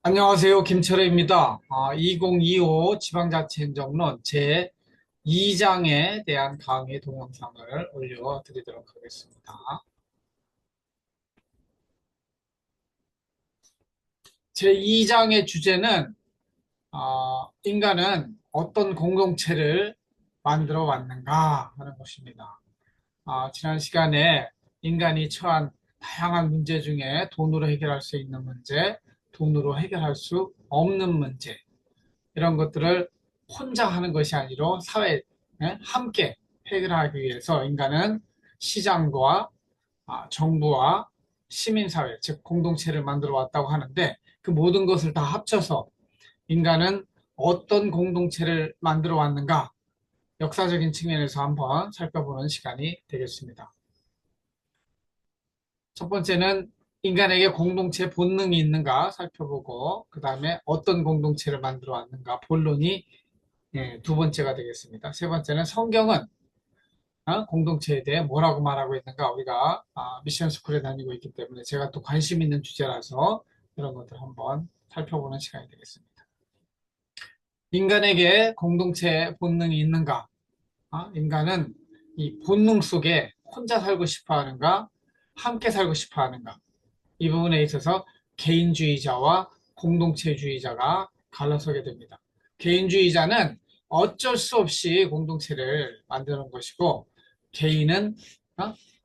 안녕하세요. 김철회입니다. 2025 지방자치행정론 제2장에 대한 강의 동영상을 올려드리도록 하겠습니다. 제2장의 주제는 인간은 어떤 공동체를 만들어 왔는가 하는 것입니다. 지난 시간에 인간이 처한 다양한 문제 중에 돈으로 해결할 수 있는 문제, 돈으로 해결할 수 없는 문제, 이런 것들을 혼자 하는 것이 아니라 사회 함께 해결하기 위해서 인간은 시장과 정부와 시민사회, 즉 공동체를 만들어 왔다고 하는데, 그 모든 것을 다 합쳐서 인간은 어떤 공동체를 만들어 왔는가, 역사적인 측면에서 한번 살펴보는 시간이 되겠습니다. 첫 번째는 인간에게 공동체 본능이 있는가 살펴보고, 그 다음에 어떤 공동체를 만들어 왔는가 본론이 두 번째가 되겠습니다. 세 번째는 성경은 공동체에 대해 뭐라고 말하고 있는가. 우리가 미션 스쿨에 다니고 있기 때문에 제가 또 관심 있는 주제라서 이런 것들 한번 살펴보는 시간이 되겠습니다. 인간에게 공동체 본능이 있는가? 인간은 이 본능 속에 혼자 살고 싶어 하는가? 함께 살고 싶어 하는가? 이 부분에 있어서 개인주의자와 공동체주의자가 갈라서게 됩니다. 개인주의자는 어쩔 수 없이 공동체를 만드는 것이고, 개인은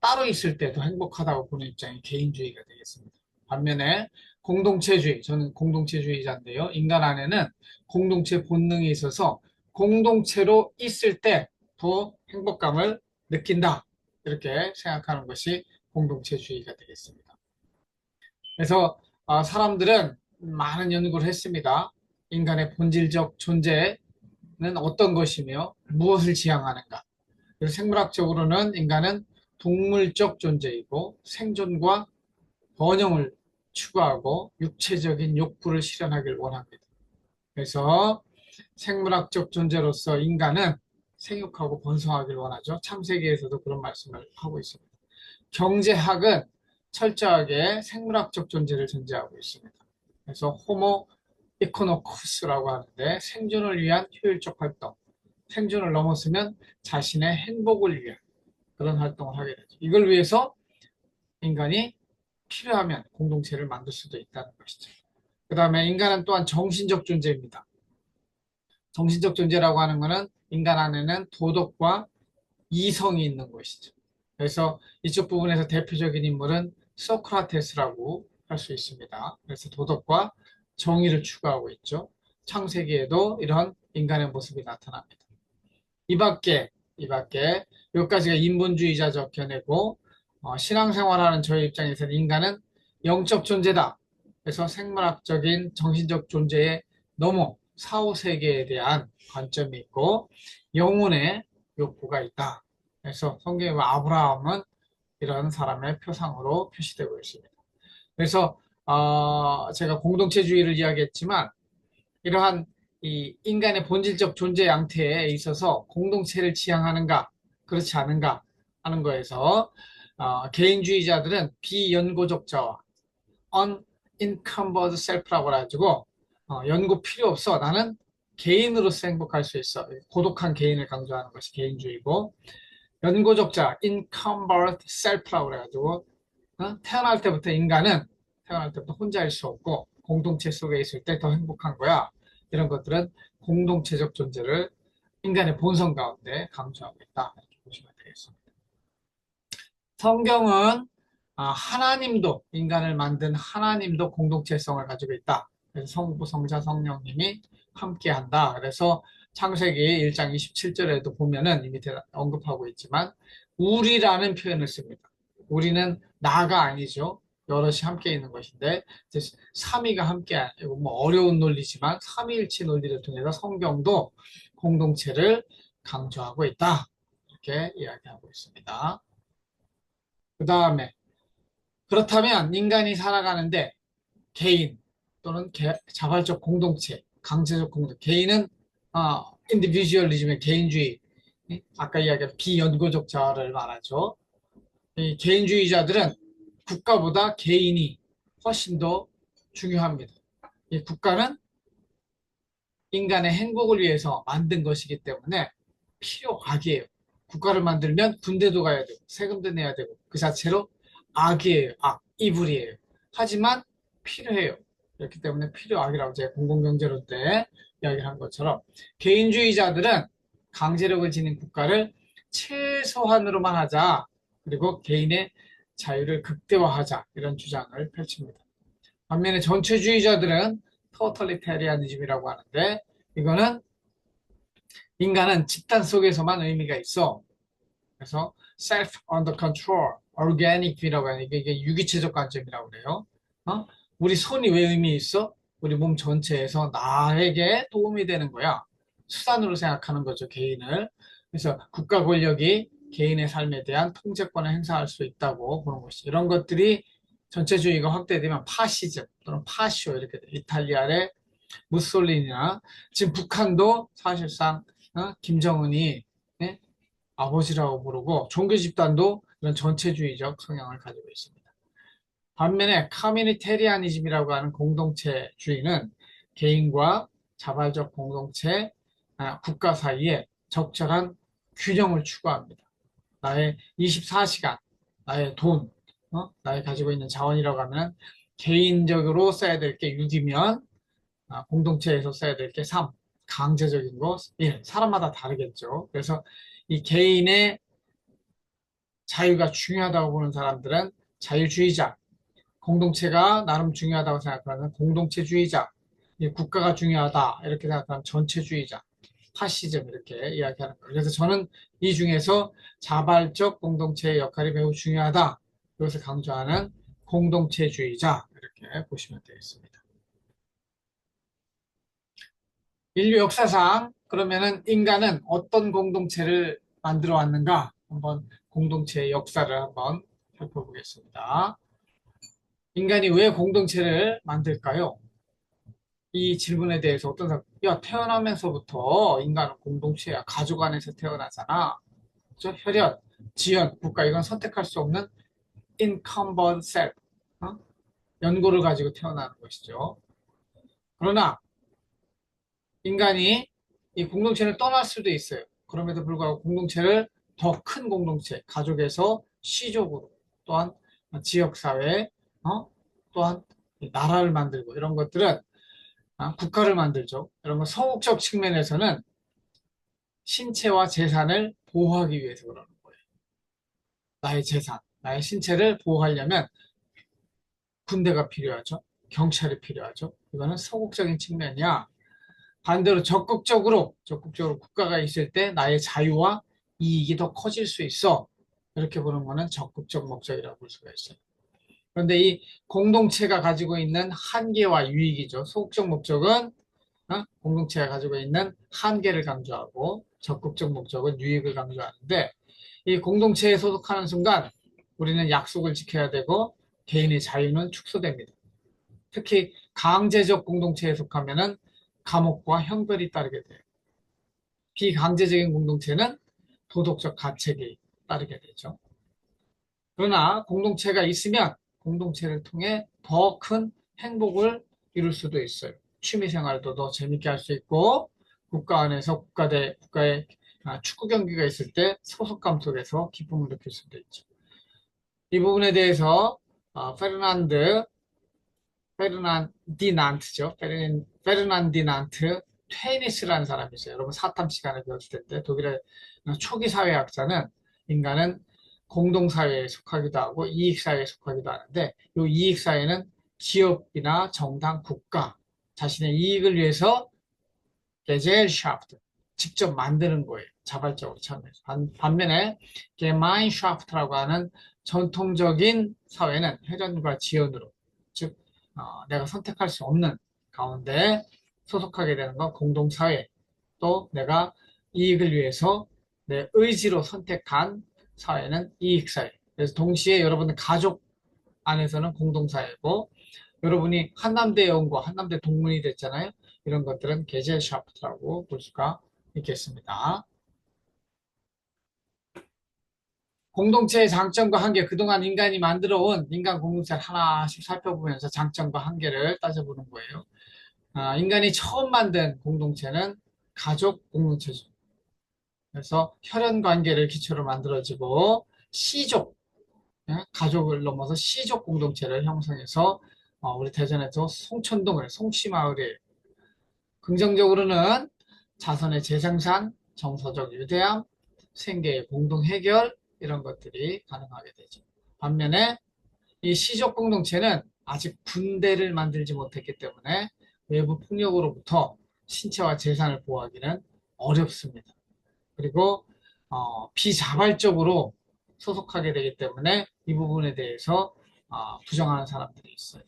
따로 있을 때도 행복하다고 보는 입장이 개인주의가 되겠습니다. 반면에 공동체주의, 저는 공동체주의자인데요. 인간 안에는 공동체 본능이 있어서 공동체로 있을 때 더 행복감을 느낀다, 이렇게 생각하는 것이 공동체주의가 되겠습니다. 그래서 사람들은 많은 연구를 했습니다. 인간의 본질적 존재는 어떤 것이며 무엇을 지향하는가. 그래서 생물학적으로는 인간은 동물적 존재이고 생존과 번영을 추구하고 육체적인 욕구를 실현하길 원합니다. 그래서 생물학적 존재로서 인간은 생육하고 번성하길 원하죠. 창세기에서도 그런 말씀을 하고 있습니다. 경제학은 철저하게 생물학적 존재를 전제하고 있습니다. 그래서 호모 이코노쿠스라고 하는데, 생존을 위한 효율적 활동, 생존을 넘어서면 자신의 행복을 위한 그런 활동을 하게 되죠. 이걸 위해서 인간이 필요하면 공동체를 만들 수도 있다는 것이죠. 그 다음에 인간은 또한 정신적 존재입니다. 정신적 존재라고 하는 것은 인간 안에는 도덕과 이성이 있는 것이죠. 그래서 이쪽 부분에서 대표적인 인물은 소크라테스라고 할 수 있습니다. 그래서 도덕과 정의를 추구하고 있죠. 창세기에도 이런 인간의 모습이 나타납니다. 이 밖에 여기까지가 인본주의자적 견해고, 신앙생활하는 저의 입장에서는 인간은 영적 존재다. 그래서 생물학적인 정신적 존재에 넘어 사후세계에 대한 관점이 있고 영혼의 욕구가 있다. 그래서 성경에 아브라함은 이런 사람의 표상으로 표시되고 있습니다. 그래서 제가 공동체주의를 이야기했지만, 이러한 이 인간의 본질적 존재 양태에 있어서 공동체를 지향하는가 그렇지 않은가 하는 거에서 개인주의자들은 비연고적자와 unencumbered self라고 해가지고 연고 필요 없어, 나는 개인으로서 행복할 수 있어, 고독한 개인을 강조하는 것이 개인주의고, 연고적자 encumbered self라고 그래가지고 태어날 때부터 혼자일 수 없고 공동체 속에 있을 때 더 행복한 거야. 이런 것들은 공동체적 존재를 인간의 본성 가운데 강조하고 있다, 이렇게 보시면 되겠습니다. 성경은 하나님도, 인간을 만든 하나님도 공동체성을 가지고 있다. 그래서 성부, 성자, 성령님이 함께한다. 그래서 창세기 1장 27절에도 보면은 이미 언급하고 있지만 우리라는 표현을 씁니다. 우리는 나가 아니죠. 여럿이 함께 있는 것인데, 이제 삼위가 함께, 이거 뭐 어려운 논리지만 삼위일체 논리를 통해서 성경도 공동체를 강조하고 있다, 이렇게 이야기하고 있습니다. 그 다음에 그렇다면 인간이 살아가는데 개인 또는 자발적 공동체, 강제적 공동체, 개인은 인디비주얼리즘의 개인주의, 아까 이야기한 비연고적 자아를 말하죠. 이 개인주의자들은 국가보다 개인이 훨씬 더 중요합니다. 이 국가는 인간의 행복을 위해서 만든 것이기 때문에 필요악이에요. 국가를 만들면 군대도 가야 되고 세금도 내야 되고 그 자체로 악이에요. 악, 이불이에요. 하지만 필요해요. 그렇기 때문에 필요악이라고 제가 공공경제론 때 이야기를 한 것처럼 개인주의자들은 강제력을 지닌 국가를 최소한으로만 하자. 그리고 개인의 자유를 극대화하자. 이런 주장을 펼칩니다. 반면에 전체주의자들은 토탈리테리아니즘이라고 하는데 이거는 인간은 집단 속에서만 의미가 있어. 그래서 self under control, organic이라고 하는 이게 유기체적 관점이라고 그래요. 어? 우리 손이 왜 의미 있어? 우리 몸 전체에서 나에게 도움이 되는 거야. 수단으로 생각하는 거죠, 개인을. 그래서 국가 권력이 개인의 삶에 대한 통제권을 행사할 수 있다고 보는 것이죠. 이런 것들이 전체주의가 확대되면 파시즘 또는 파쇼 이렇게 돼. 이탈리아의 무솔리니나 지금 북한도 사실상 김정은이 예? 아버지라고 부르고 종교 집단도 이런 전체주의적 성향을 가지고 있습니다. 반면에 커뮤니테리아니즘이라고 하는 공동체주의는 개인과 자발적 공동체, 국가 사이에 적절한 균형을 추구합니다. 나의 24시간, 나의 돈, 나의 가지고 있는 자원이라고 하면 개인적으로 써야 될 게 6이면 공동체에서 써야 될 게 3, 강제적인 거 1, 사람마다 다르겠죠. 그래서 이 개인의 자유가 중요하다고 보는 사람들은 자유주의자, 공동체가 나름 중요하다고 생각하는 공동체주의자, 국가가 중요하다 이렇게 생각하는 전체주의자, 파시즘 이렇게 이야기하는 거예요. 그래서 저는 이 중에서 자발적 공동체의 역할이 매우 중요하다. 이것을 강조하는 공동체주의자 이렇게 보시면 되겠습니다. 인류 역사상 그러면은 인간은 어떤 공동체를 만들어 왔는가? 한번 공동체의 역사를 한번 살펴보겠습니다. 인간이 왜 공동체를 만들까요? 이 질문에 대해서 어떤 사람, 야, 태어나면서부터 인간은 공동체야. 가족 안에서 태어나잖아. 그죠? 혈연, 지연, 국가, 이건 선택할 수 없는 incumbent self, 어? 연고를 가지고 태어나는 것이죠. 그러나 인간이 이 공동체를 떠날 수도 있어요. 그럼에도 불구하고 공동체를 더 큰 공동체, 가족에서 시족으로, 또한 지역사회, 또한 나라를 만들고 이런 것들은 국가를 만들죠. 이런 건 서구적 측면에서는 신체와 재산을 보호하기 위해서 그러는 거예요. 나의 재산, 나의 신체를 보호하려면 군대가 필요하죠. 경찰이 필요하죠. 이거는 서구적인 측면이야. 반대로 적극적으로 국가가 있을 때 나의 자유와 이익이 더 커질 수 있어. 이렇게 보는 거는 적극적 목적이라고 볼 수가 있어요. 그런데 이 공동체가 가지고 있는 한계와 유익이죠. 소극적 목적은 공동체가 가지고 있는 한계를 강조하고 적극적 목적은 유익을 강조하는데 이 공동체에 소속하는 순간 우리는 약속을 지켜야 되고 개인의 자유는 축소됩니다. 특히 강제적 공동체에 속하면은 감옥과 형벌이 따르게 돼요. 비강제적인 공동체는 도덕적 가책이 따르게 되죠. 그러나 공동체가 있으면 공동체를 통해 더 큰 행복을 이룰 수도 있어요. 취미 생활도 더 재밌게 할 수 있고 국가 안에서 국가의 축구 경기가 있을 때 소속감 속에서 기쁨을 느낄 수도 있죠. 이 부분에 대해서 페르난디난트죠. 페르난디난트 테니스라는 사람이 있어요. 여러분 사탐 시간에 배웠을 텐데 독일의 초기 사회학자는 인간은 공동사회에 속하기도 하고 이익사회에 속하기도 하는데 이 이익사회는 기업이나 정당, 국가 자신의 이익을 위해서 게젤샤프트 직접 만드는 거예요. 자발적으로 참여해서. 반면에 게마인샤프트라고 하는 전통적인 사회는 혈연과 지연으로 즉 내가 선택할 수 없는 가운데 소속하게 되는 건 공동사회 또 내가 이익을 위해서 내 의지로 선택한 사회는 이익사회. 그래서 동시에 여러분의 가족 안에서는 공동사회고 여러분이 한남대 연구, 한남대 동문이 됐잖아요. 이런 것들은 게젤샤프트라고 볼 수가 있겠습니다. 공동체의 장점과 한계, 그동안 인간이 만들어 온 인간 공동체를 하나씩 살펴보면서 장점과 한계를 따져보는 거예요. 인간이 처음 만든 공동체는 가족 공동체죠. 그래서 혈연 관계를 기초로 만들어지고 씨족, 가족을 넘어서 씨족 공동체를 형성해서 우리 대전에서 송천동을 송씨마을에 긍정적으로는 자선의 재생산, 정서적 유대함, 생계의 공동 해결 이런 것들이 가능하게 되죠. 반면에 이 시족 공동체는 아직 군대를 만들지 못했기 때문에 외부 폭력으로부터 신체와 재산을 보호하기는 어렵습니다. 그리고 비자발적으로 소속하게 되기 때문에 이 부분에 대해서 부정하는 사람들이 있어요.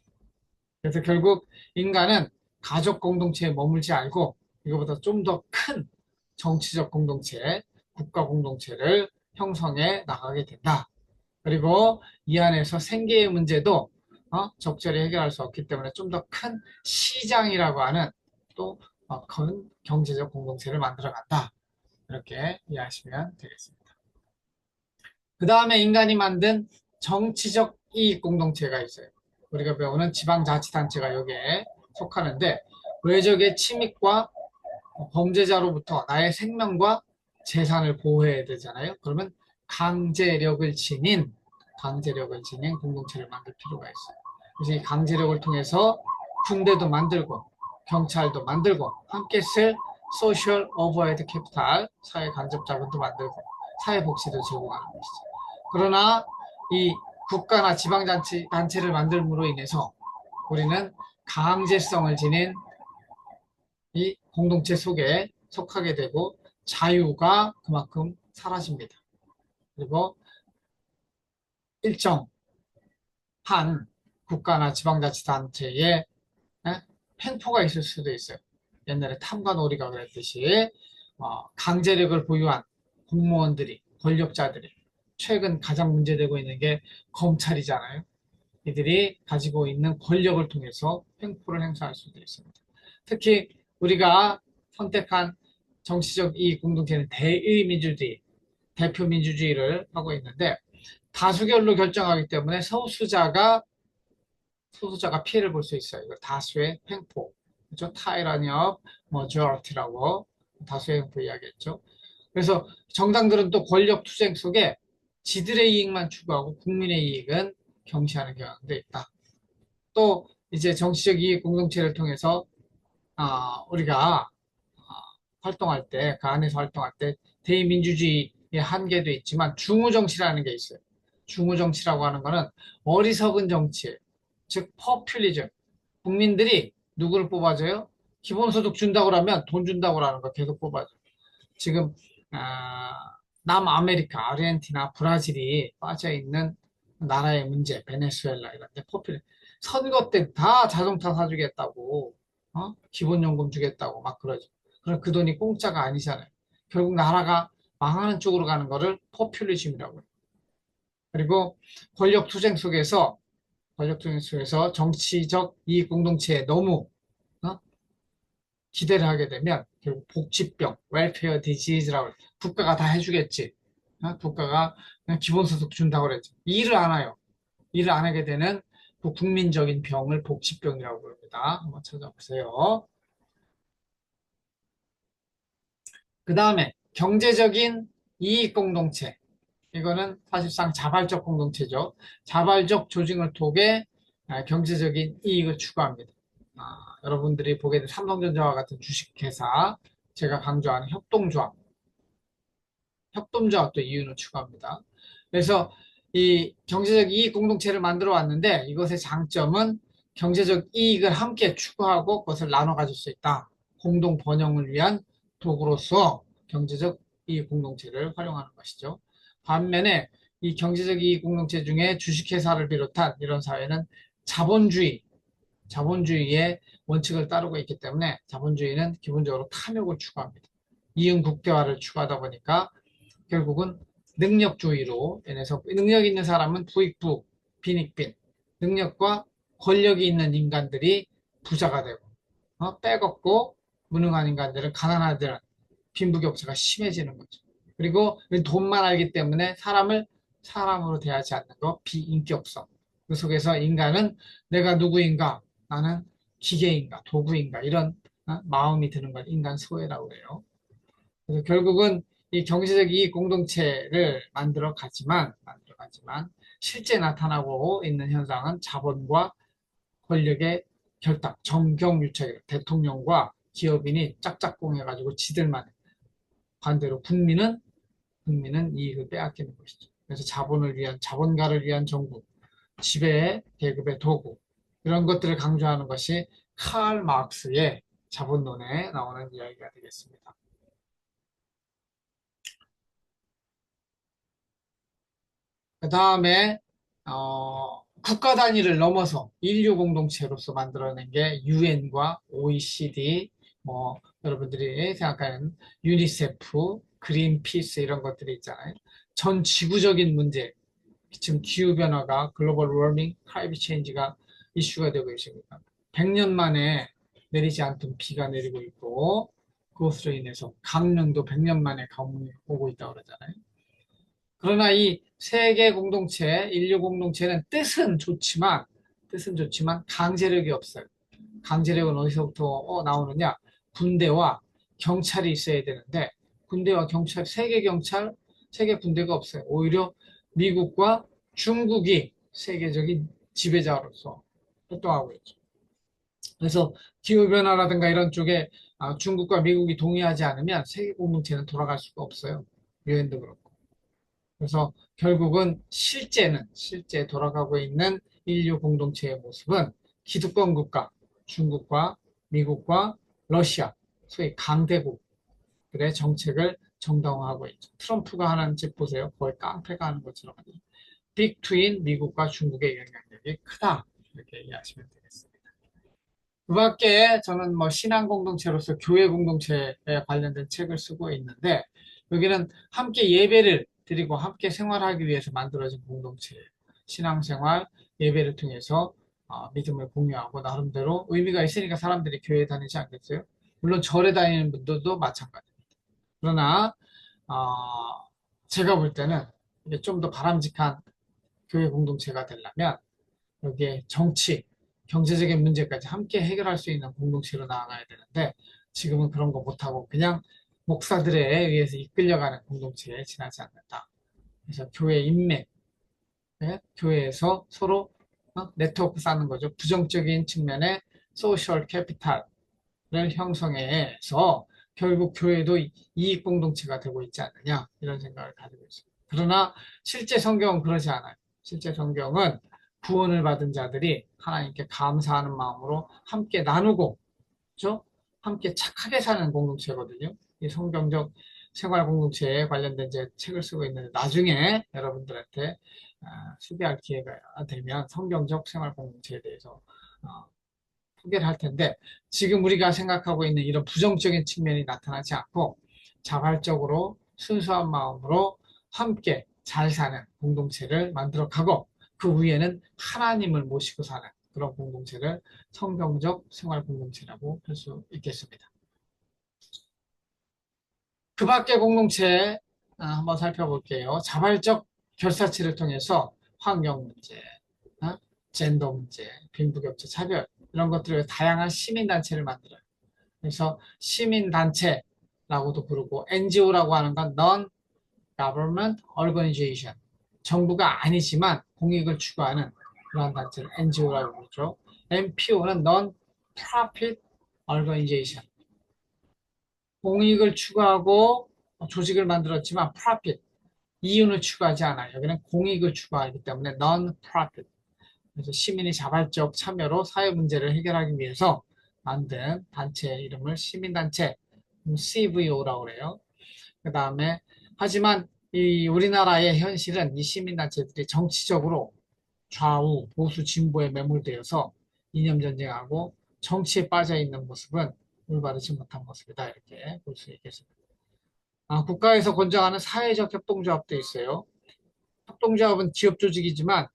그래서 결국 인간은 가족 공동체에 머물지 않고 이거보다 좀 더 큰 정치적 공동체, 국가 공동체를 형성해 나가게 된다. 그리고 이 안에서 생계의 문제도 적절히 해결할 수 없기 때문에 좀 더 큰 시장이라고 하는 또 큰 경제적 공동체를 만들어 간다. 이렇게 이해하시면 되겠습니다. 그 다음에 인간이 만든 정치적 이익 공동체가 있어요. 우리가 배우는 지방자치단체가 여기에 속하는데 외적의 침입과 범죄자로부터 나의 생명과 재산을 보호해야 되잖아요. 그러면 강제력을 지닌 공동체를 만들 필요가 있어요. 그래서 이 강제력을 통해서 군대도 만들고 경찰도 만들고 함께 쓸 소셜 오버헤드 캐피탈 사회 간접 자본도 만들고 사회 복지도 제공하는 것이죠. 그러나 이 국가나 지방단체를 만들므로 인해서 우리는 강제성을 지닌 이 공동체 속에 속하게 되고 자유가 그만큼 사라집니다. 그리고 일정한 국가나 지방자치단체에 횡포가 있을 수도 있어요. 옛날에 탐관오리가 그랬듯이 강제력을 보유한 공무원들이, 권력자들이 최근 가장 문제되고 있는 게 검찰이잖아요. 이들이 가지고 있는 권력을 통해서 횡포를 행사할 수도 있습니다. 특히 우리가 선택한 정치적 이익 공동체는 대의민주주의, 대표민주주의를 하고 있는데 다수결로 결정하기 때문에 소수자가 피해를 볼 수 있어요. 이거 다수의 횡포, 그렇죠? 타이라니 업 머저리티라고 다수의 횡포 이야기했죠. 그래서 정당들은 또 권력 투쟁 속에 지들의 이익만 추구하고 국민의 이익은 경시하는 경향도 있다. 또 이제 정치적 이익 공동체를 통해서 우리가 활동할 때, 그 안에서 활동할 때 대의민주주의의 한계도 있지만 중우정치라는 게 있어요. 중우정치라고 하는 거는 어리석은 정치, 즉 퍼퓰리즘. 국민들이 누구를 뽑아줘요? 기본소득 준다고 하면 돈 준다고 하는 거 계속 뽑아줘. 지금 남아메리카, 아르헨티나, 브라질이 빠져 있는 나라의 문제, 베네수엘라 이런 데 퍼퓰리 선거 때 다 자동차 사주겠다고, 기본연금 주겠다고 막 그러죠. 그럼 그 돈이 공짜가 아니잖아요. 결국 나라가 망하는 쪽으로 가는 거를 포퓰리즘이라고 해요. 그리고 권력 투쟁 속에서 정치적 이익 공동체에 너무 어? 기대를 하게 되면 결국 복지병, 웰페어 디지즈라고 국가가 다 해주겠지. 국가가 그냥 기본소득 준다고 그랬지. 일을 안 해요. 일을 안 하게 되는 그 국민적인 병을 복지병이라고 부릅니다. 한번 찾아보세요. 그 다음에 경제적인 이익 공동체. 이거는 사실상 자발적 공동체죠. 자발적 조직을 통해 경제적인 이익을 추구합니다. 여러분들이 보게 된 삼성전자와 같은 주식회사, 제가 강조하는 협동조합도 이윤을 추구합니다. 그래서 이 경제적 이익 공동체를 만들어 왔는데 이것의 장점은 경제적 이익을 함께 추구하고 그것을 나눠 가질 수 있다. 공동 번영을 위한 도구로서 경제적 이익 공동체를 활용하는 것이죠. 반면에 이 경제적 이익 공동체 중에 주식회사를 비롯한 이런 사회는 자본주의의 원칙을 따르고 있기 때문에 자본주의는 기본적으로 탐욕을 추구합니다. 이윤 국대화를 추구하다 보니까 결국은 능력주의로 인해서 능력 있는 사람은 부익부, 빈익빈, 능력과 권력이 있는 인간들이 부자가 되고 빼먹고 무능한 인간들은 가난하들은 빈부격차가 심해지는 거죠. 그리고 돈만 알기 때문에 사람을 사람으로 대하지 않는 것, 비인격성. 그 속에서 인간은 내가 누구인가? 나는 기계인가? 도구인가? 이런 마음이 드는 걸 인간 소외라고 해요. 그래서 결국은 이 경제적 이익 공동체를 만들어 가지만 실제 나타나고 있는 현상은 자본과 권력의 결탁, 정경유착, 대통령과 기업인이 짝짝꿍해가지고 지들만 해. 반대로 국민은 이익을 빼앗기는 것이죠. 그래서 자본가를 위한 정부, 지배 계급의 도구, 이런 것들을 강조하는 것이 칼 마르크스의 자본론에 나오는 이야기가 되겠습니다. 그 다음에 국가 단위를 넘어서 인류 공동체로서 만들어낸 게 유엔과 OECD, 뭐 여러분들이 생각하는 유니세프, 그린피스 이런 것들이 있잖아요. 전 지구적인 문제, 지금 기후변화가 글로벌 워밍, 클라이밋 체인지가 이슈가 되고 있습니다. 100년 만에 내리지 않던 비가 내리고 있고 그것으로 인해서 강릉도 100년 만에 가뭄이 오고 있다고 그러잖아요. 그러나 이 세계 공동체, 인류 공동체는 뜻은 좋지만 강제력이 없어요. 강제력은 어디서부터 나오느냐? 군대와 경찰이 있어야 되는데 군대와 경찰, 세계 군대가 없어요. 오히려 미국과 중국이 세계적인 지배자로서 활동하고 있죠. 그래서 기후변화라든가 이런 쪽에 중국과 미국이 동의하지 않으면 세계 공동체는 돌아갈 수가 없어요. 유엔도 그렇고. 그래서 결국은 실제 돌아가고 있는 인류 공동체의 모습은 기득권 국가, 중국과 미국과 러시아, 소위 강대국들의 정책을 정당화하고 있죠. 트럼프가 하는 짓 보세요. 거의 깡패가 하는 것처럼. 빅투인 미국과 중국의 영향력이 크다. 이렇게 이해하시면 되겠습니다. 그 밖에 저는 뭐 신앙 공동체로서 교회 공동체에 관련된 책을 쓰고 있는데 여기는 함께 예배를 드리고 함께 생활하기 위해서 만들어진 공동체예요. 신앙생활, 예배를 통해서 믿음을 공유하고 나름대로 의미가 있으니까 사람들이 교회에 다니지 않겠어요? 물론 절에 다니는 분들도 마찬가지입니다. 그러나 제가 볼 때는 이게 좀 더 바람직한 교회 공동체가 되려면 여기에 정치, 경제적인 문제까지 함께 해결할 수 있는 공동체로 나아가야 되는데 지금은 그런 거 못하고 그냥 목사들에 의해서 이끌려가는 공동체에 지나지 않는다. 그래서 교회 인맥, 교회에서 서로 네트워크 쌓는 거죠. 부정적인 측면의 소셜 캐피탈을 형성해서 결국 교회도 이익 공동체가 되고 있지 않느냐 이런 생각을 가지고 있습니다. 그러나 실제 성경은 그러지 않아요. 실제 성경은 구원을 받은 자들이 하나님께 감사하는 마음으로 함께 나누고, 그렇죠? 함께 착하게 사는 공동체거든요. 이 성경적 생활 공동체에 관련된 제 책을 쓰고 있는데 나중에 여러분들한테 소개할 기회가 되면 성경적 생활 공동체에 대해서 어, 소개를 할 텐데 지금 우리가 생각하고 있는 이런 부정적인 측면이 나타나지 않고 자발적으로 순수한 마음으로 함께 잘 사는 공동체를 만들어 가고 그 위에는 하나님을 모시고 사는 그런 공동체를 성경적 생활 공동체라고 할 수 있겠습니다. 그 밖의 공동체 한번 살펴볼게요. 자발적 결사체를 통해서 환경 문제, 젠더 문제, 빈부격차, 차별 이런 것들을 다양한 시민단체를 만들어요. 그래서 시민단체라고도 부르고 NGO라고 하는 건 Non-Government Organization 정부가 아니지만 공익을 추구하는 그러한 단체를 NGO라고 부르죠. NPO는 Non-Profit Organization 공익을 추구하고 조직을 만들었지만 profit 이윤을 추구하지 않아요. 여기는 공익을 추구하기 때문에 non-profit 그래서 시민이 자발적 참여로 사회 문제를 해결하기 위해서 만든 단체 이름을 시민단체 CVO라고 그래요. 그 다음에 하지만 이 우리나라의 현실은 이 시민단체들이 정치적으로 좌우 보수 진보에 매몰되어서 이념 전쟁하고 정치에 빠져 있는 모습은 올바르지 못한 모습이다 이렇게 볼 수 있겠습니다. 국가에서 권장하는 사회적 협동조합도 있어요. 협동조합은 기업 조직이지만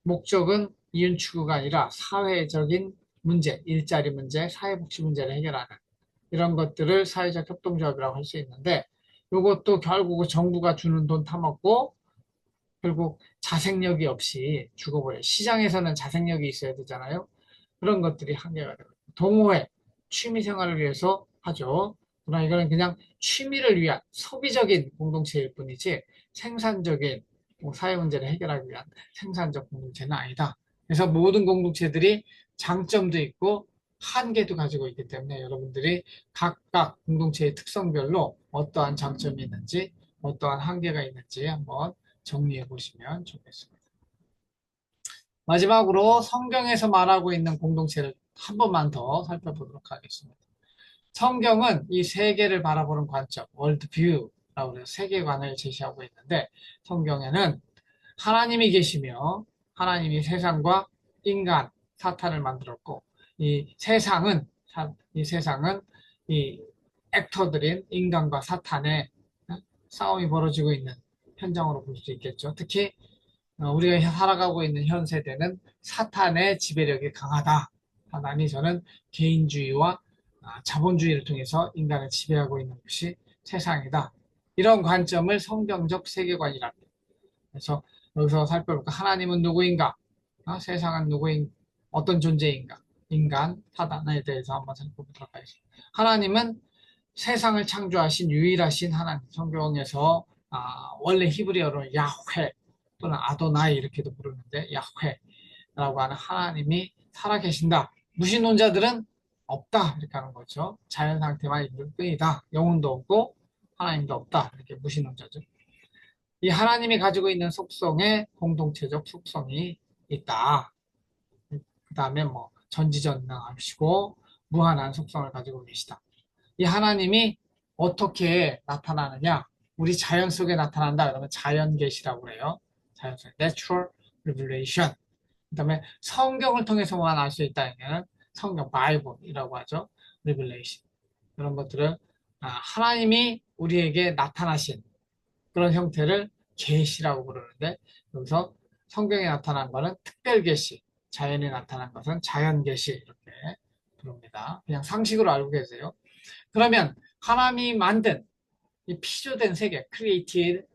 목적은 이윤 추구가 아니라 사회적인 문제, 일자리 문제, 사회복지 문제를 해결하는 이런 것들을 사회적 협동조합이라고 할 수 있는데 이것도 결국 정부가 주는 돈 타먹고 결국 자생력이 없이 죽어버려요. 시장에서는 자생력이 있어야 되잖아요. 그런 것들이 한계가 되고 동호회, 취미 생활을 위해서 하죠. 그러나 이거는 그냥 취미를 위한 소비적인 공동체일 뿐이지 생산적인 뭐 사회 문제를 해결하기 위한 생산적 공동체는 아니다. 그래서 모든 공동체들이 장점도 있고 한계도 가지고 있기 때문에 여러분들이 각각 공동체의 특성별로 어떠한 장점이 있는지 어떠한 한계가 있는지 한번 정리해 보시면 좋겠습니다. 마지막으로 성경에서 말하고 있는 공동체를 한 번만 더 살펴보도록 하겠습니다. 성경은 이 세계를 바라보는 관점, 월드뷰라고 해서 세계관을 제시하고 있는데 성경에는 하나님이 계시며 하나님이 세상과 인간, 사탄을 만들었고 이 세상은 액터들인 인간과 사탄의 싸움이 벌어지고 있는 현장으로 볼 수 있겠죠. 특히 우리가 살아가고 있는 현 세대는 사탄의 지배력이 강하다. 하나니 저는 개인주의와 자본주의를 통해서 인간을 지배하고 있는 것이 세상이다. 이런 관점을 성경적 세계관이랍니다. 그래서 여기서 살펴볼까? 하나님은 누구인가? 세상은 어떤 존재인가? 인간, 사단에 대해서 한번 살펴보도록 하겠습니다. 하나님은 세상을 창조하신 유일하신 하나님. 성경에서 원래 히브리어로 야훼 또는 아도나이 이렇게도 부르는데 야훼라고 하는 하나님이 살아계신다. 무신론자들은 없다 이렇게 하는 거죠. 자연 상태만 있을 뿐이다. 영혼도 없고 하나님도 없다. 이렇게 무신론자죠. 이 하나님이 가지고 있는 속성에 공동체적 속성이 있다. 그 다음에 뭐 전지전능하시고 무한한 속성을 가지고 계시다. 이 하나님이 어떻게 나타나느냐? 우리 자연 속에 나타난다. 그러면 자연 계시라고 해요. 자연 속에 natural revelation. 그다음에 성경을 통해서만 알 수 있다면 성경 바이블이라고 하죠. revelation. 그런 것들을 하나님이 우리에게 나타나신 그런 형태를 계시라고 부르는데 여기서 성경에 나타난 것은 특별 계시, 자연에 나타난 것은 자연 계시 이렇게 부릅니다. 그냥 상식으로 알고 계세요. 그러면 하나님이 만든 이 피조된 세계, created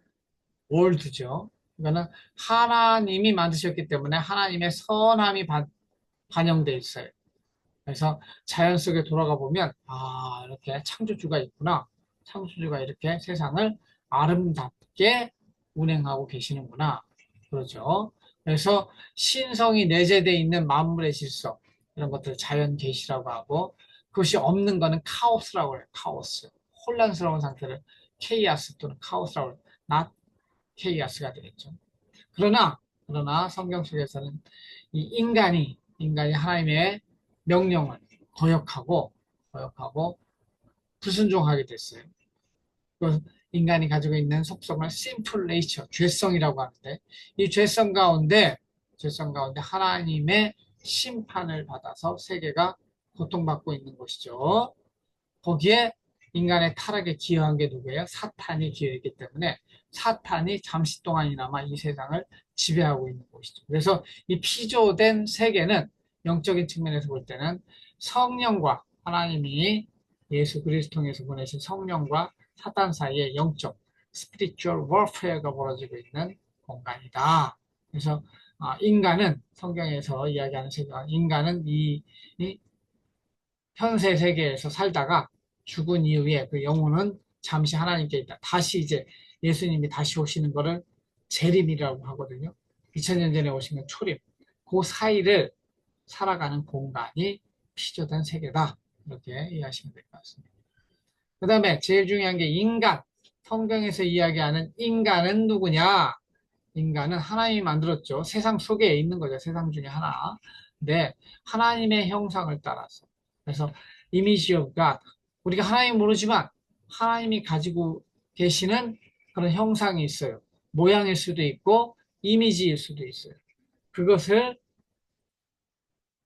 world죠. 이거는 하나님이 만드셨기 때문에 하나님의 선함이 반영되어 있어요. 그래서 자연 속에 돌아가 보면 이렇게 창조주가 있구나. 창조주가 이렇게 세상을 아름답게 운행하고 계시는구나. 그렇죠. 그래서 신성이 내재되어 있는 만물의 질서 이런 것들을 자연 계시라고 하고 그것이 없는 거는 카오스라고 해요. 카오스. 혼란스러운 상태를 케이아스 또는 카오스라고 해요. not 케이아스가 되겠죠. 그러나 성경 속에서는 이 인간이 하나님의 명령을 거역하고 불순종하게 됐어요. 그 인간이 가지고 있는 속성을 simple nature, 죄성이라고 하는데 이 죄성 가운데 하나님의 심판을 받아서 세계가 고통받고 있는 것이죠. 거기에 인간의 타락에 기여한 게 누구예요? 사탄이 기여했기 때문에 사탄이 잠시 동안이나마 이 세상을 지배하고 있는 것이죠. 그래서 이 피조된 세계는 영적인 측면에서 볼 때는 성령과 하나님이 예수 그리스도 통해서 보내신 성령과 사탄 사이에 영적 spiritual warfare가 벌어지고 있는 공간이다. 그래서 인간은 성경에서 이야기하는 세계관, 인간은 이 현세 세계에서 살다가 죽은 이후에 그 영혼은 잠시 하나님께 있다. 다시 이제 예수님이 다시 오시는 거를 재림이라고 하거든요. 2000년 전에 오신 건 초림. 그 사이를 살아가는 공간이 피조된 세계다. 이렇게 이해하시면 될 것 같습니다. 그 다음에 제일 중요한 게 인간. 성경에서 이야기하는 인간은 누구냐? 인간은 하나님이 만들었죠. 세상 속에 있는 거죠. 세상 중에 하나. 근데 하나님의 형상을 따라서. 그래서 이미지 of God. 우리가 하나님 모르지만 하나님이 가지고 계시는 그런 형상이 있어요. 모양일 수도 있고 이미지일 수도 있어요. 그것을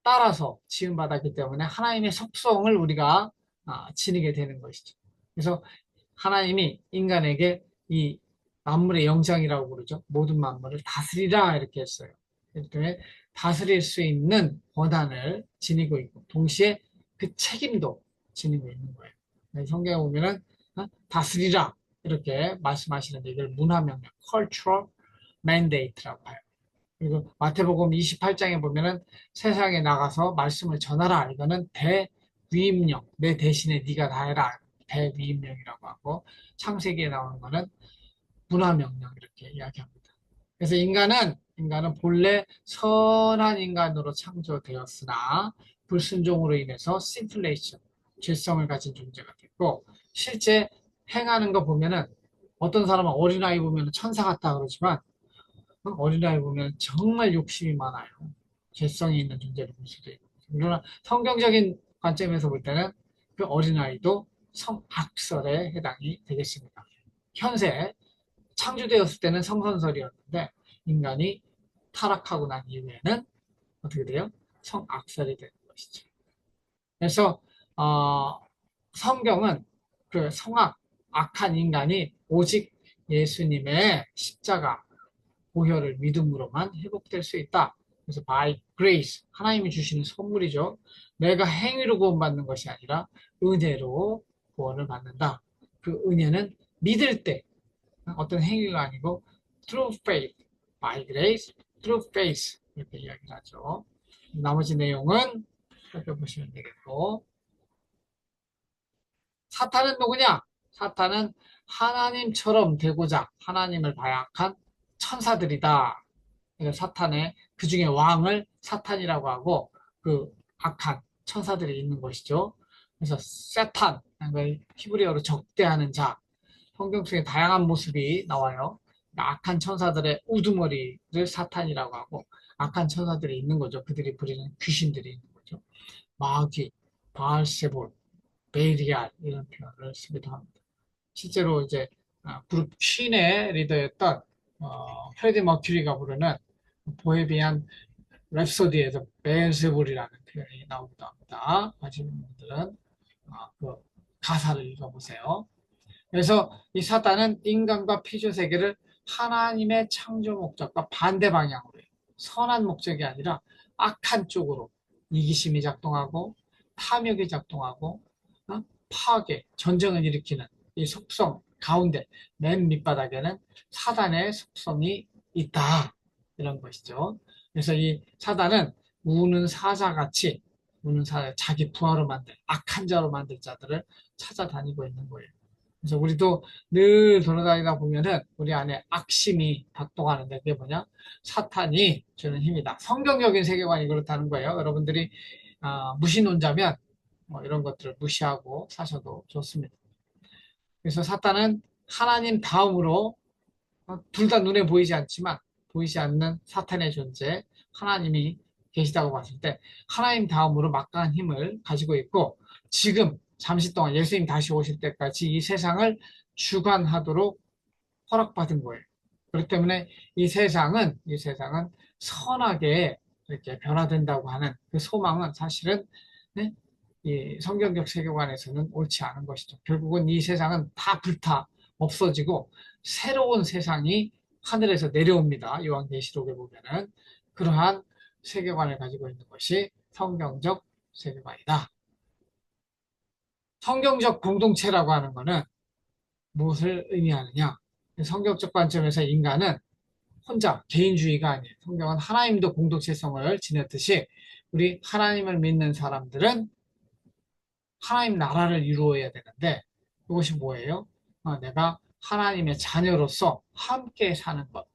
따라서 지음받았기 때문에 하나님의 속성을 우리가 지니게 되는 것이죠. 그래서 하나님이 인간에게 이 만물의 영장이라고 부르죠. 모든 만물을 다스리라 이렇게 했어요. 그렇기 다스릴 수 있는 권한을 지니고 있고 동시에 그 책임도 지니고 있는 거예요. 성경에 보면은 다스리라 이렇게 말씀하시는데 이걸 문화명령, cultural mandate라고 해요. 그리고 마태복음 28장에 보면은 세상에 나가서 말씀을 전하라. 이거는 대위임령, 내 대신에 네가 다 해라. 대위임령이라고 하고 창세기에 나오는 거는 문화명령 이렇게 이야기합니다. 그래서 인간은 본래 선한 인간으로 창조되었으나 불순종으로 인해서 신플레이션, 죄성을 가진 존재가 됐고 실제 행하는 거 보면은 어떤 사람은 어린아이 보면 천사 같다 그러지만 어린아이 보면 정말 욕심이 많아요. 죄성이 있는 존재로 볼 수도 있고. 그러나 성경적인 관점에서 볼 때는 그 어린아이도 성악설에 해당이 되겠습니다. 현재 창조되었을 때는 성선설이었는데 인간이 타락하고 난 이후에는 어떻게 돼요? 성악설이 되는 것이죠. 그래서 성경은 그 악한 인간이 오직 예수님의 십자가 보혈을 믿음으로만 회복될 수 있다. 그래서 by grace 하나님이 주시는 선물이죠. 내가 행위로 구원받는 것이 아니라 은혜로 구원을 받는다. 그 은혜는 믿을 때 어떤 행위가 아니고 through faith, by grace, through faith 이렇게 이야기를 하죠. 나머지 내용은 살펴보시면 되겠고 사탄은 누구냐? 사탄은 하나님처럼 되고자 하나님을 발악한 천사들이다. 사탄의 그 중에 왕을 사탄이라고 하고 그 악한 천사들이 있는 것이죠. 그래서 세탄, 히브리어로 적대하는 자, 성경 속에 다양한 모습이 나와요. 악한 천사들의 우두머리를 사탄이라고 하고 악한 천사들이 있는 거죠. 그들이 부리는 귀신들이 있는 거죠. 마귀, 바알세볼, 베리알 이런 표현을 쓰기도 합니다. 실제로 이제 그룹 퀸의 리더였던 프레디 머큐리가 부르는 보헤미안 랩소디에서 베엘세불이라는 표현이 나오기도 합니다. 관심 있는 분들은 그 가사를 읽어보세요. 그래서 이 사단은 인간과 피조 세계를 하나님의 창조 목적과 반대 방향으로 해요. 선한 목적이 아니라 악한 쪽으로 이기심이 작동하고 탐욕이 작동하고 파괴, 전쟁을 일으키는 이 속성 가운데 맨 밑바닥에는 사단의 속성이 있다. 이런 것이죠. 그래서 이 사단은 우는 사자같이 자기 부하로 만들 악한 자로 만들 자들을 찾아다니고 있는 거예요. 그래서 우리도 늘 돌아다니다 보면은 우리 안에 악심이 작동하는데 그게 뭐냐? 사탄이 주는 힘이다. 성경적인 세계관이 그렇다는 거예요. 여러분들이 무신론자면 뭐 이런 것들을 무시하고 사셔도 좋습니다. 그래서 사탄은 하나님 다음으로 둘 다 눈에 보이지 않지만 보이지 않는 사탄의 존재, 하나님이 계시다고 봤을 때 하나님 다음으로 막강한 힘을 가지고 있고 지금 잠시 동안 예수님 다시 오실 때까지 이 세상을 주관하도록 허락받은 거예요. 그렇기 때문에 이 세상은 선하게 이렇게 변화된다고 하는 그 소망은 사실은 네? 이 성경적 세계관에서는 옳지 않은 것이죠. 결국은 이 세상은 다 불타 없어지고 새로운 세상이 하늘에서 내려옵니다. 요한계시록에 보면은 그러한 세계관을 가지고 있는 것이 성경적 세계관이다. 성경적 공동체라고 하는 것은 무엇을 의미하느냐? 성경적 관점에서 인간은 혼자 개인주의가 아니에요. 성경은 하나님도 공동체성을 지녔듯이 우리 하나님을 믿는 사람들은 하나님 나라를 이루어야 되는데 그것이 뭐예요? 내가 하나님의 자녀로서 함께 사는 것,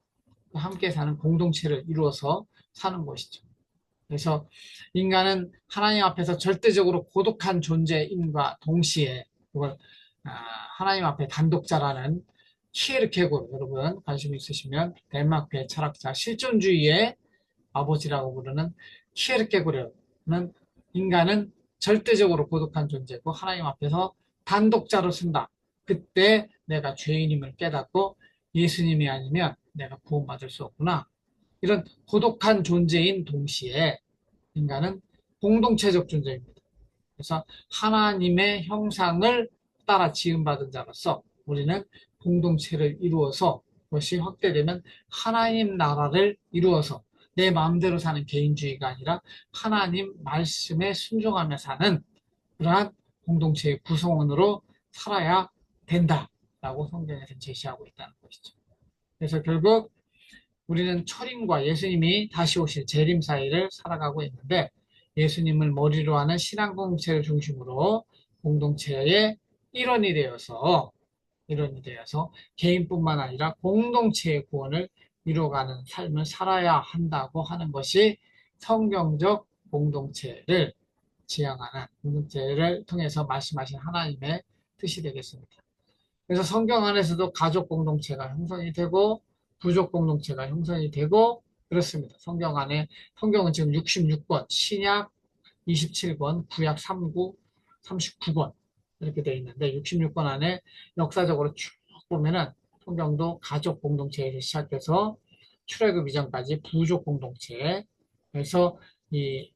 함께 사는 공동체를 이루어서 사는 것이죠. 그래서 인간은 하나님 앞에서 절대적으로 고독한 존재임과 동시에 그걸 하나님 앞에 단독자라는 키에르케고르 여러분 관심 있으시면 덴마크의 철학자 실존주의의 아버지라고 부르는 키에르케고르는 인간은 절대적으로 고독한 존재고 하나님 앞에서 단독자로 쓴다. 그때 내가 죄인임을 깨닫고 예수님이 아니면 내가 구원받을 수 없구나. 이런 고독한 존재인 동시에 인간은 공동체적 존재입니다. 그래서 하나님의 형상을 따라 지음받은 자로서 우리는 공동체를 이루어서 그것이 확대되면 하나님 나라를 이루어서 내 마음대로 사는 개인주의가 아니라 하나님 말씀에 순종하며 사는 그러한 공동체의 구성원으로 살아야 된다라고 성경에서 제시하고 있다는 것이죠. 그래서 결국 우리는 초림과 예수님이 다시 오실 재림 사이를 살아가고 있는데 예수님을 머리로 하는 신앙 공동체를 중심으로 공동체의 일원이 되어서 개인뿐만 아니라 공동체의 구원을 이루어가는 삶을 살아야 한다고 하는 것이 성경적 공동체를 지향하는 공동체를 통해서 말씀하신 하나님의 뜻이 되겠습니다. 그래서 성경 안에서도 가족 공동체가 형성이 되고 부족 공동체가 형성이 되고 그렇습니다. 성경은 지금 66권, 신약 27권, 구약 39권 이렇게 되어 있는데 66권 안에 역사적으로 쭉 보면은 성경도 가족 공동체에서 시작해서 출애굽 이전까지 부족 공동체 그래서 이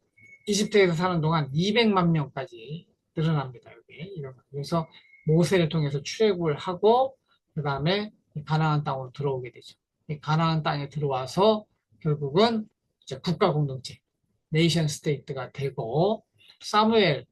이집트에서 사는 동안 200만 명까지 늘어납니다. 여기 그래서 모세를 통해서 출애굽을 하고 그 다음에 가나안 땅으로 들어오게 되죠. 이 가나안 땅에 들어와서 결국은 이제 국가 공동체, 네이션 스테이트가 되고 사무엘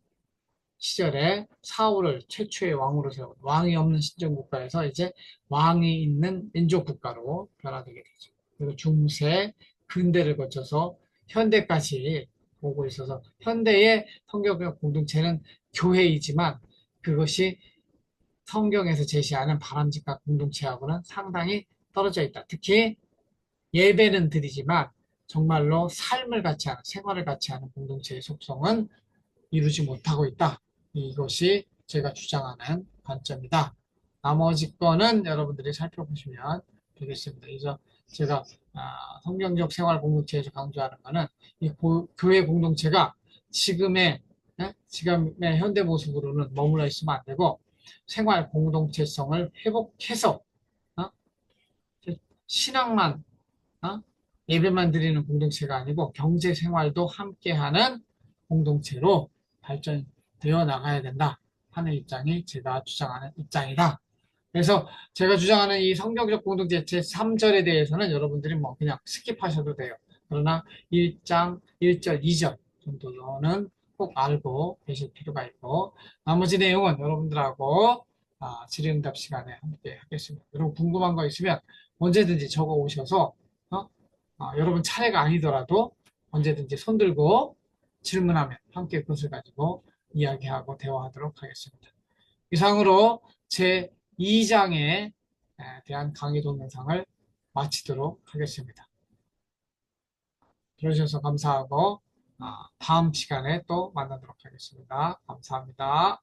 시절에 사울을 최초의 왕으로 세운 왕이 없는 신정 국가에서 이제 왕이 있는 민족 국가로 변화되게 되죠. 그리고 중세, 근대를 거쳐서 현대까지 오고 있어서 현대의 성경적 공동체는 교회이지만 그것이 성경에서 제시하는 바람직한 공동체하고는 상당히 떨어져 있다. 특히 예배는 드리지만 정말로 삶을 같이 하는 생활을 같이 하는 공동체의 속성은 이루지 못하고 있다. 이것이 제가 주장하는 관점이다. 나머지 거는 여러분들이 살펴보시면 되겠습니다. 그래서 제가 성경적 생활 공동체에서 강조하는 것은 이 교회 공동체가 지금의 현대 모습으로는 머물러 있으면 안 되고 생활 공동체성을 회복해서 어? 신앙만 어? 예배만 드리는 공동체가 아니고 경제 생활도 함께하는 공동체로 발전되어 나가야 된다 하는 입장이 제가 주장하는 입장이다. 그래서 제가 주장하는 이 성경적 공동체 제3절에 대해서는 여러분들이 뭐 그냥 스킵하셔도 돼요. 그러나 1장, 1절, 2절 정도는 꼭 알고 계실 필요가 있고 나머지 내용은 여러분들하고 질의응답 시간에 함께 하겠습니다. 여러분 궁금한 거 있으면 언제든지 적어 오셔서 여러분 차례가 아니더라도 언제든지 손 들고 질문하면 함께 그것을 가지고 이야기하고 대화하도록 하겠습니다. 이상으로 제 2장에 대한 강의 동영상을 마치도록 하겠습니다. 들어주셔서 감사하고 다음 시간에 또 만나도록 하겠습니다. 감사합니다.